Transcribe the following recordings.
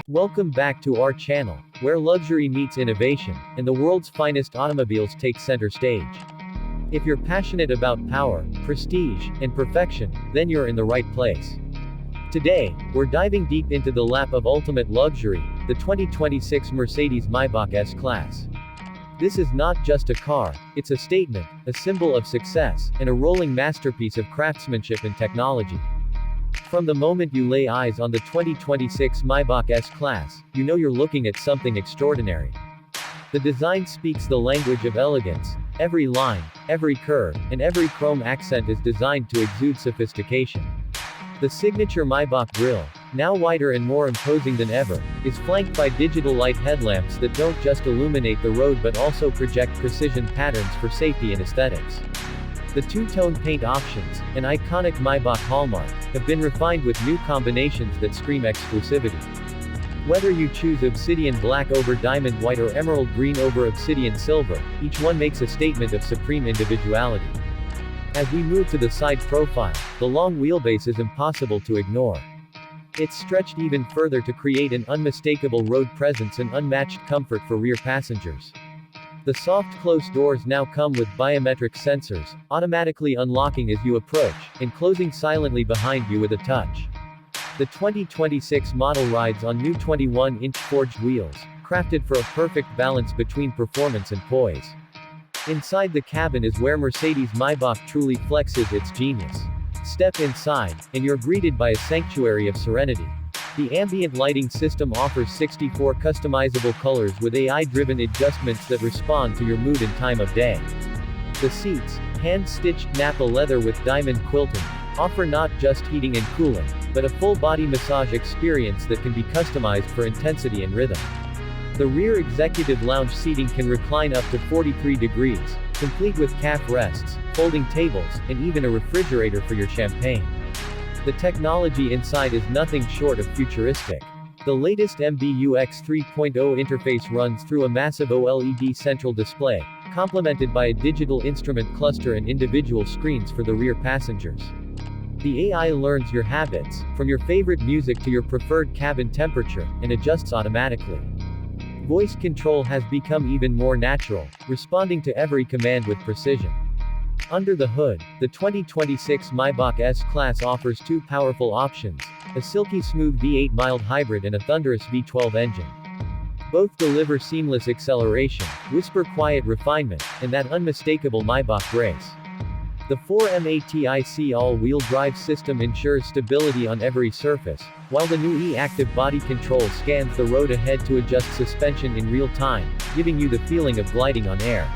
Welcome back to our channel, where luxury meets innovation, and the world's finest automobiles take center stage. If you're passionate about power, prestige, and perfection, then you're in the right place. Today, we're diving deep into the lap of ultimate luxury, the 2026 Mercedes-Maybach S-Class. This is not just a car, it's a statement, a symbol of success, and a rolling masterpiece of craftsmanship and technology. From the moment you lay eyes on the 2026 Maybach S-Class, you know you're looking at something extraordinary. The design speaks the language of elegance. Every line, every curve, and every chrome accent is designed to exude sophistication. The signature Maybach grille, now wider and more imposing than ever, is flanked by digital light headlamps that don't just illuminate the road but also project precision patterns for safety and aesthetics. The two-tone paint options, an iconic Maybach hallmark, have been refined with new combinations that scream exclusivity. Whether you choose obsidian black over diamond white or emerald green over obsidian silver, each one makes a statement of supreme individuality. As we move to the side profile, the long wheelbase is impossible to ignore. It's stretched even further to create an unmistakable road presence and unmatched comfort for rear passengers. The soft close doors now come with biometric sensors, automatically unlocking as you approach, and closing silently behind you with a touch. The 2026 model rides on new 21-inch forged wheels, crafted for a perfect balance between performance and poise. Inside the cabin is where Mercedes-Maybach truly flexes its genius. Step inside, and you're greeted by a sanctuary of serenity. The ambient lighting system offers 64 customizable colors with AI-driven adjustments that respond to your mood and time of day. The seats, hand-stitched Napa leather with diamond quilting, offer not just heating and cooling, but a full-body massage experience that can be customized for intensity and rhythm. The rear executive lounge seating can recline up to 43 degrees, complete with calf rests, folding tables, and even a refrigerator for your champagne. The technology inside is nothing short of futuristic. The latest MBUX 3.0 interface runs through a massive OLED central display, complemented by a digital instrument cluster and individual screens for the rear passengers. The AI learns your habits, from your favorite music to your preferred cabin temperature, and adjusts automatically. Voice control has become even more natural, responding to every command with precision. Under the hood, the 2026 Maybach S-Class offers two powerful options, a silky smooth V8 mild hybrid and a thunderous V12 engine. Both deliver seamless acceleration, whisper quiet refinement, and that unmistakable Maybach grace. The 4MATIC all-wheel drive system ensures stability on every surface, while the new e-active body control scans the road ahead to adjust suspension in real time, giving you the feeling of gliding on air.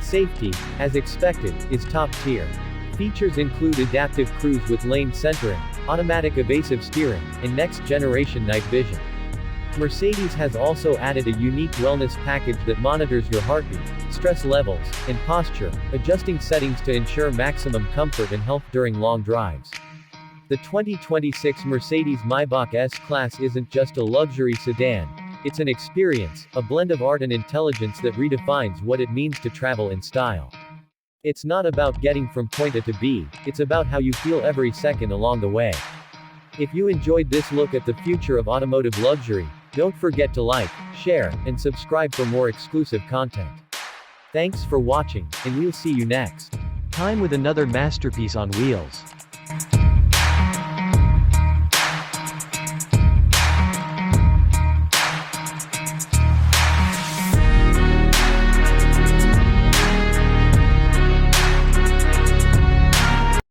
Safety, as expected, is top tier. Features include adaptive cruise with lane centering, automatic evasive steering, and next-generation night vision. Mercedes has also added a unique wellness package that monitors your heartbeat, stress levels, and posture, adjusting settings to ensure maximum comfort and health during long drives. The 2026 Mercedes-Maybach S-Class isn't just a luxury sedan, it's an experience, a blend of art and intelligence that redefines what it means to travel in style. It's not about getting from point A to B, it's about how you feel every second along the way. If you enjoyed this look at the future of automotive luxury, don't forget to like, share, and subscribe for more exclusive content. Thanks for watching, and we'll see you next time with another masterpiece on wheels.